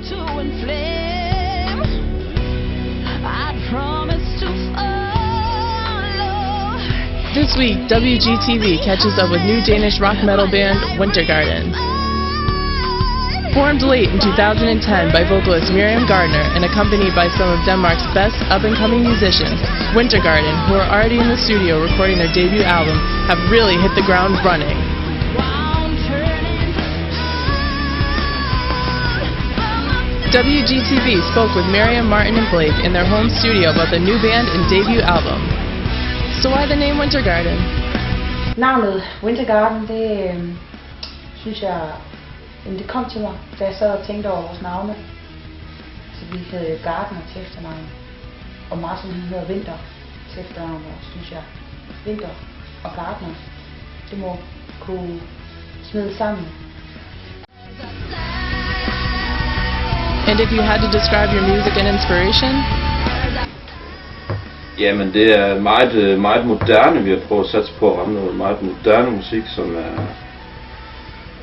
to inflame. I promise to follow. This week, WGTV catches up with new Danish rock metal band Wintergarden. Formed late in 2010 by vocalist Miriam Gardner and accompanied by some of Denmark's best up-and-coming musicians, Wintergarden, who are already in the studio recording their debut album, have really hit the ground running. WGTV spoke with Miriam, Martin, and Blake in their home studio about the new band and debut album. So why the name Wintergarden? Navnet Wintergarden, det synes jeg, det kom til mig, da jeg sad og tænkte over vores navne. Så vi hed Gardner til efternavn, og Martin hedder Winter til efternavn, og synes jeg, Winter og Gardner, det må kunne smide sammen. And if you had to describe your music and inspiration? Jamen det er meget moderne, vi har prøvet at satse på at ramme noget meget moderne musik,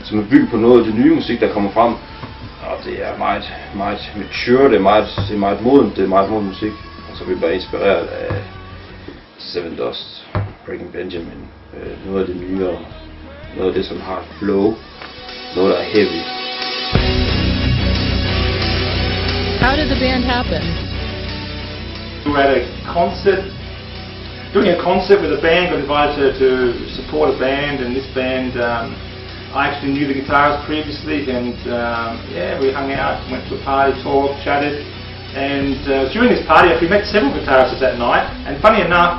som er bygget på noget af det nye musik, der kommer frem. Og det er meget mature, det er meget moden musik. Og så er vi bare inspireret af Seven Dust, Breaking Benjamin, noget af det nye, og noget af det, som har et flow, noget der er heavy. How did the band happen? We had a concert, doing a concert with a band, got invited to support a band, and this band, I actually knew the guitarist previously, and yeah, we hung out, went to a party, talked, chatted, and during this party we met several guitarists that night, and funny enough,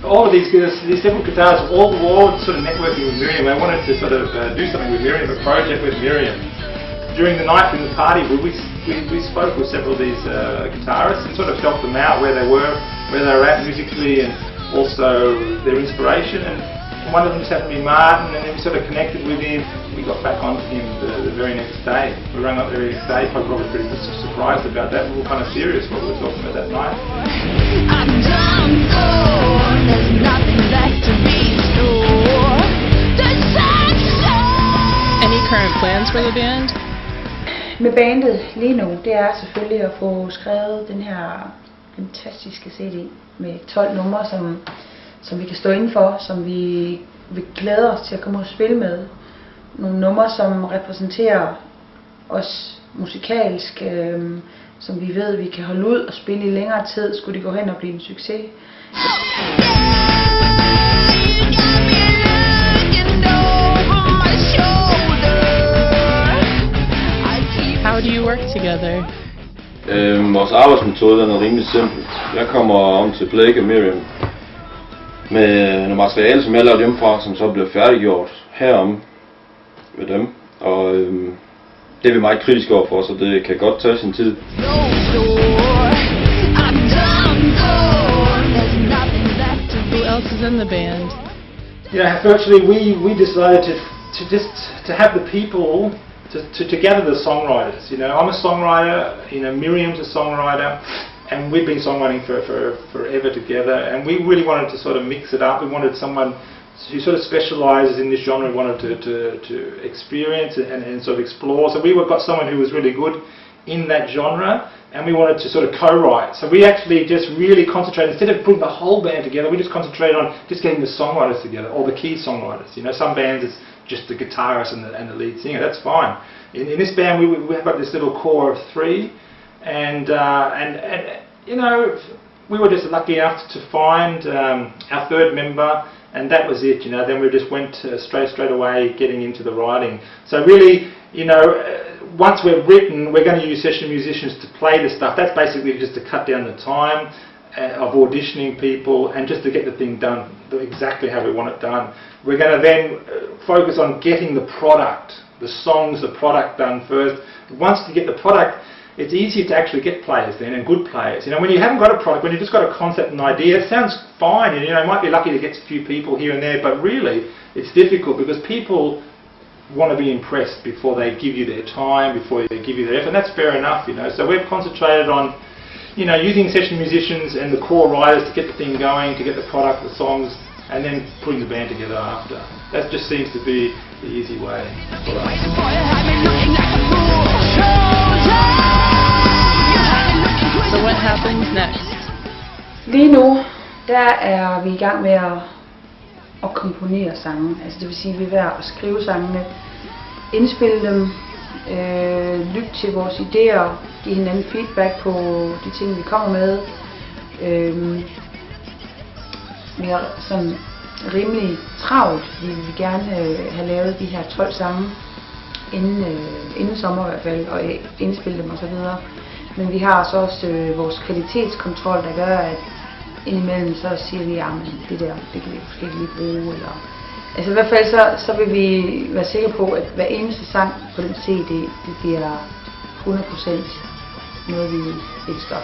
all of these several guitarists all sort of networking with Miriam. I wanted to sort of do something with Miriam, a project with Miriam. During the night in the party, we spoke with several of these guitarists and sort of helped them out where they were at musically, and also their inspiration. And one of them just happened to be Martin, and then we sort of connected with him. We got back on him the very next day. We rang up the very next day. Probably pretty surprised about that. We were kind of serious what we were talking about that night. I'm done for. There's nothing left to restore. Any current plans for the band? Med bandet lige nu, det er selvfølgelig at få skrevet den her fantastiske CD med 12 numre, som vi kan stå indenfor, som vi glæder os til at komme og spille med. Nogle numre, som repræsenterer os musikalsk, som vi ved, vi kan holde ud og spille i længere tid, skulle det gå hen og blive en succes. How do you work together? Vores arbejdsmetode er rimelig simpel. Jeg kommer om til Blake og Miriam med noget materiale, som jeg lavede hjemmefra, som så bliver færdiggjort herom med dem. Og det er vi meget kritiske overfor, så det kan godt tage sin tid. Who else is in the band? Yeah, virtually we decided to have the people to gather the songwriters. You know, I'm a songwriter, you know, Miriam's a songwriter, and we've been songwriting for forever together, and we really wanted to sort of mix it up. We wanted someone who sort of specialises in this genre. We wanted to experience and sort of explore. So we got someone who was really good in that genre, and we wanted to sort of co-write. So we actually just really concentrated, instead of putting the whole band together, we just concentrated on just getting the songwriters together, or the key songwriters. You know, some bands it's just the guitarist and the lead singer. That's fine. In this band, we've got this little core of 3, and you know, we were just lucky enough to find our third member, and that was it. You know, then we just went straight away getting into the writing. So really, you know, once we've written, we're going to use session musicians to play the stuff. That's basically just to cut down the time of auditioning people and just to get the thing done exactly how we want it done. We're going to then focus on getting the product, the songs, the product done first. Once you get the product, it's easy to actually get players then, and good players. You know, when you haven't got a product, when you've just got a concept and idea, it sounds fine, and you know, you might be lucky to get a few people here and there, but really, it's difficult because people want to be impressed before they give you their time, before they give you their effort, and that's fair enough, you know. So we've concentrated on, you know, using session musicians and the core writers to get the thing going, to get the product, the songs, and then putting the band together after. That just seems to be the easy way for us. Lige nu, der er vi i gang med at komponere sange. Altså det vil sige, at vi er ved at skrive sangene, indspille dem, lytte til vores idéer, give hinanden feedback på de ting, vi kommer med. Vi har sådan rimelig travlt. Vi vil gerne have lavet de her 12 sange inden sommer i hvert fald, og indspille dem og så videre. Men vi har så også vores kvalitetskontrol, der gør, at indimellem så siger vi, at det der, det kan vi måske ikke lige bruge. Eller altså i hvert fald så vil vi være sikre på, at hver eneste sang på den CD, det bliver 100% noget, vi elsker.